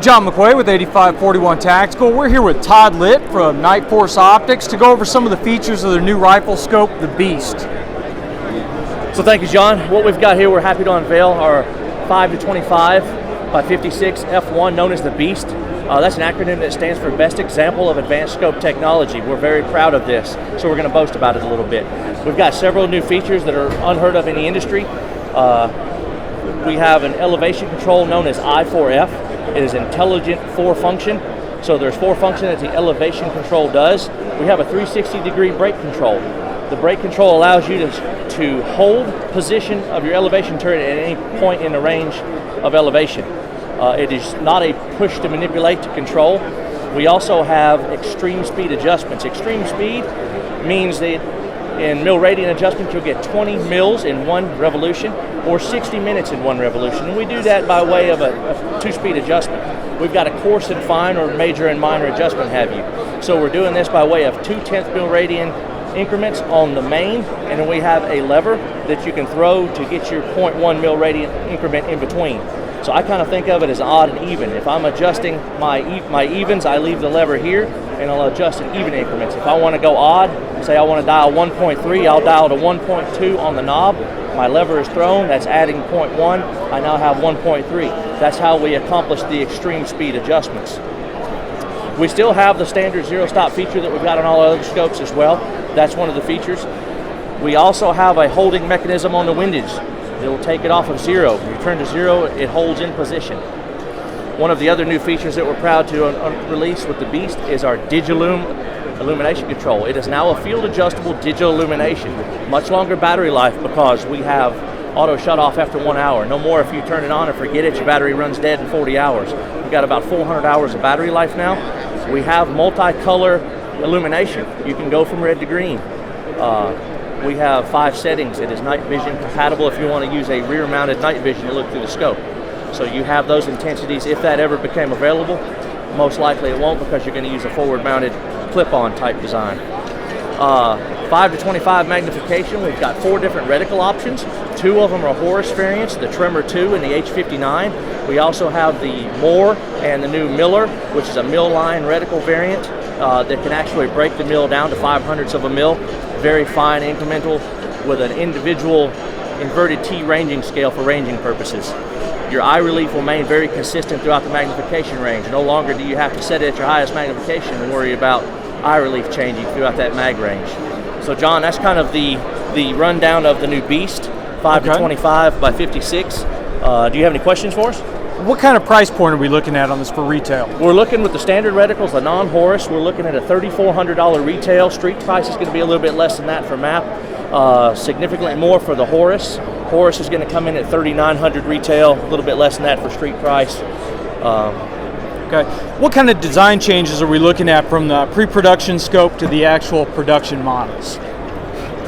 John McQuay with 8541 Tactical. We're here with Todd Litt from Nightforce Optics to go over some of the features of their new rifle scope, the Beast. So thank you, John. What we've got here, we're happy to unveil our 5-25 by 56 F1, known as the Beast. That's an acronym that stands for Best Example of Advanced Scope Technology. We're very proud of this, so we're going to boast about it a little bit. We've got several new features that are unheard of in the industry. We have an elevation control known as I4F. It is intelligent 4-function. So there's 4 functions that the elevation control does. We have a 360-degree brake control. The brake control allows you to hold position of your elevation turret at any point in the range of elevation. It is not a push to manipulate to control. We also have extreme speed adjustments. Extreme speed means that in mil radian adjustment, you'll get 20 mils in 1 revolution or 60 minutes in 1 revolution. And we do that by way of a 2-speed adjustment. We've got a coarse and fine or major and minor adjustment have you. So we're doing this by way of 2/10 mil radian increments on the main, and then we have a lever that you can throw to get your 0.1 mil radian increment in between. So I kind of think of it as odd and even. If I'm adjusting my evens, I leave the lever here and I'll adjust in even increments. If I want to go odd, say I want to dial 1.3, I'll dial to 1.2 on the knob. My lever is thrown, that's adding 0.1. I now have 1.3. That's how we accomplish the extreme speed adjustments. We still have the standard zero stop feature that we've got on all other scopes as well. That's one of the features. We also have a holding mechanism on the windage. It will take it off of 0. When you turn to 0, it holds in position. One of the other new features that we're proud to release with the Beast is our Digiloom illumination control. It is now a field adjustable digital illumination. Much longer battery life because we have auto shut off after 1 hour. No more if you turn it on and forget it, your battery runs dead in 40 hours. We've got about 400 hours of battery life now. We have multicolor illumination. You can go from red to green. We have 5 settings. It is night vision compatible if you want to use a rear mounted night vision to look through the scope. So you have those intensities if that ever became available. Most likely it won't because you're going to use a forward mounted clip-on type design. 5-25 magnification. We've got 4 different reticle options. 2 of them are Horus variants, the Tremor 2 and the H59. We also have the Moore and the new Miller, which is a mill line reticle variant that can actually break the mill down to 5/100ths of a mil. Very fine incremental with an individual inverted T ranging scale for ranging purposes. Your eye relief will remain very consistent throughout the magnification range. No longer do you have to set it at your highest magnification and worry about eye relief changing throughout that mag range. So John, that's kind of the rundown of the new Beast, 5-25 by 56. Do you have any questions for us? What kind of price point are we looking at on this for retail? We're looking with the standard reticles, the non-Horus, we're looking at a $3,400 retail. Street price is going to be a little bit less than that for MAP. Significantly more for the Horus. Horus is going to come in at $3,900 retail, a little bit less than that for street price. Okay. What kind of design changes are we looking at from the pre-production scope to the actual production models?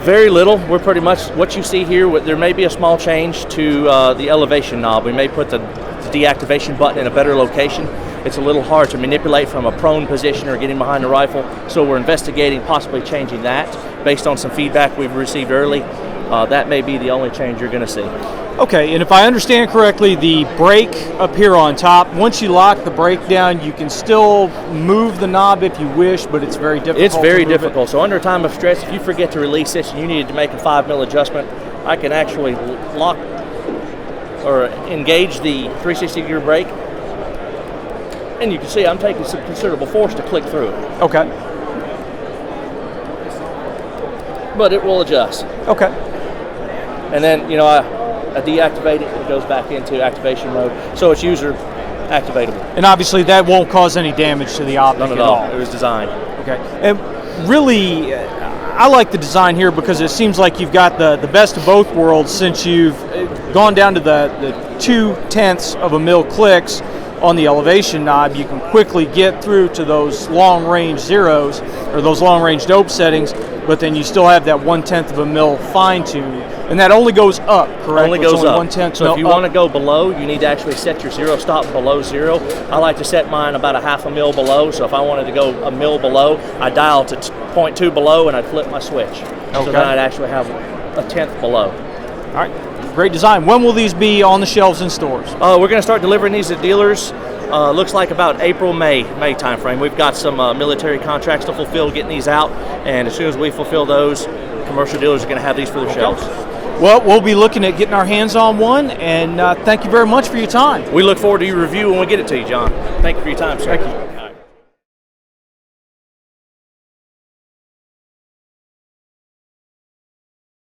Very little. We're pretty much what you see here. There may be a small change to the elevation knob. We may put the deactivation button in a better location. It's a little hard to manipulate from a prone position or getting behind the rifle, so we're investigating possibly changing that based on some feedback we've received early. That may be the only change you're going to see. Okay, and if I understand correctly, the brake up here on top, once you lock the brake down, you can still move the knob if you wish, but it's very difficult. It's very difficult. So under time of stress, if you forget to release this and you needed to make a 5 mil adjustment, I can actually lock or engage the 360-degree brake, and you can see I'm taking some considerable force to click through it. Okay. But it will adjust. Okay. And then, I deactivate it, it goes back into activation mode, so it's user activatable. And obviously that won't cause any damage to the optic None at all. It was designed. Okay. And really, I like the design here because it seems like you've got the best of both worlds, since you've gone down to the 2/10ths of a mil clicks on the elevation knob. You can quickly get through to those long range zeros or those long range dope settings, but then you still have that 1/10 of a mil fine tune, and that only goes up, correct? Only goes up. 1/10 so if you want to go below, you need to actually set your zero stop below 0. I like to set mine about a 1/2 mil below, so if I wanted to go a mil below, I dial to 0.2 below and I'd flip my switch. Okay. So then I'd actually have a 1/10 below. All right, great design. When will these be on the shelves in stores? We're going to start delivering these to dealers looks like about April, May timeframe. We've got some military contracts to fulfill, getting these out, and as soon as we fulfill those, commercial dealers are going to have these for their shelves. Well, we'll be looking at getting our hands on one, and thank you very much for your time. We look forward to your review when we get it to you, John. Thank you for your time, sir. Thank you.